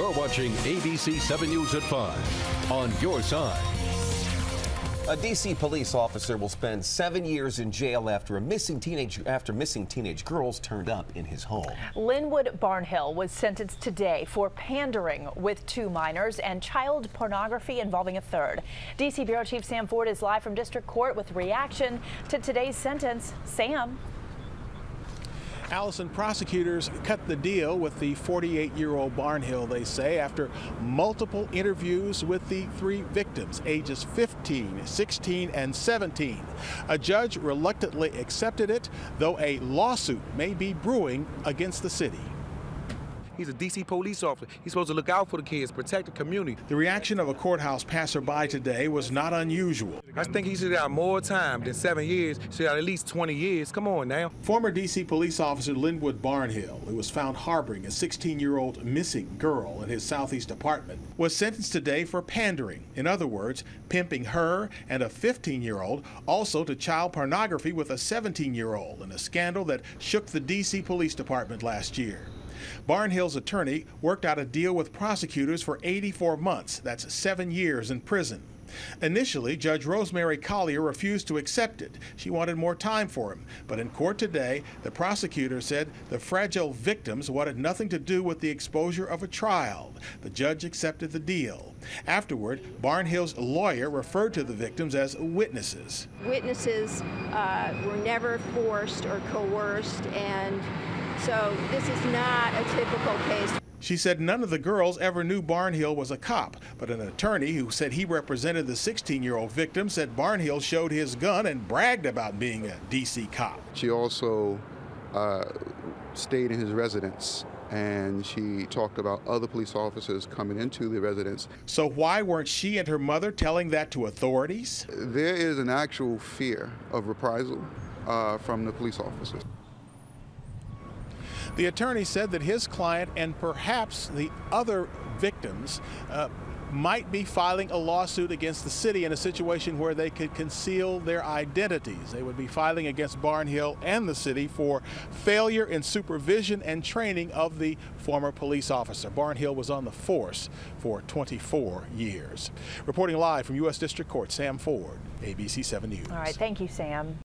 You're watching ABC 7 News at 5 on your side. A D.C. police officer will spend 7 years in jail after missing teenage girls turned up in his home. Linwood Barnhill was sentenced today for pandering with 2 minors and child pornography involving a third. D.C. Bureau Chief Sam Ford is live from District Court with reaction to today's sentence. Sam. Allison, prosecutors cut the deal with the 48-year-old Barnhill, they say, after multiple interviews with the 3 victims, ages 15, 16, and 17. A judge reluctantly accepted it, though a lawsuit may be brewing against the city. He's a D.C. police officer. He's supposed to look out for the kids, protect the community. The reaction of a courthouse passerby today was not unusual. I think he should have more time than 7 years. He should have at least 20 years. Come on now. Former D.C. police officer Linwood Barnhill, who was found harboring a 16-year-old missing girl in his southeast apartment, was sentenced today for pandering. In other words, pimping her and a 15-year-old, also to child pornography with a 17-year-old in a scandal that shook the D.C. Police Department last year. Barnhill's attorney worked out a deal with prosecutors for 84 months. That's 7 years in prison. Initially, Judge Rosemary Collier refused to accept it. She wanted more time for him. But in court today, the prosecutor said the fragile victims wanted nothing to do with the exposure of a child. The judge accepted the deal. Afterward, Barnhill's lawyer referred to the victims as witnesses. Witnesses were never forced or coerced, and so this is not a typical case. She said none of the girls ever knew Barnhill was a cop, but an attorney who said he represented the 16-year-old victim said Barnhill showed his gun and bragged about being a D.C. cop. She also stayed in his residence, and she talked about other police officers coming into the residence. So why weren't she and her mother telling that to authorities? There is an actual fear of reprisal from the police officers. The attorney said that his client and perhaps the other victims might be filing a lawsuit against the city in a situation where they could conceal their identities. They would be filing against Barnhill and the city for failure in supervision and training of the former police officer. Barnhill was on the force for 24 years. Reporting live from U.S. District Court, Sam Ford, ABC 7 News. All right, thank you, Sam.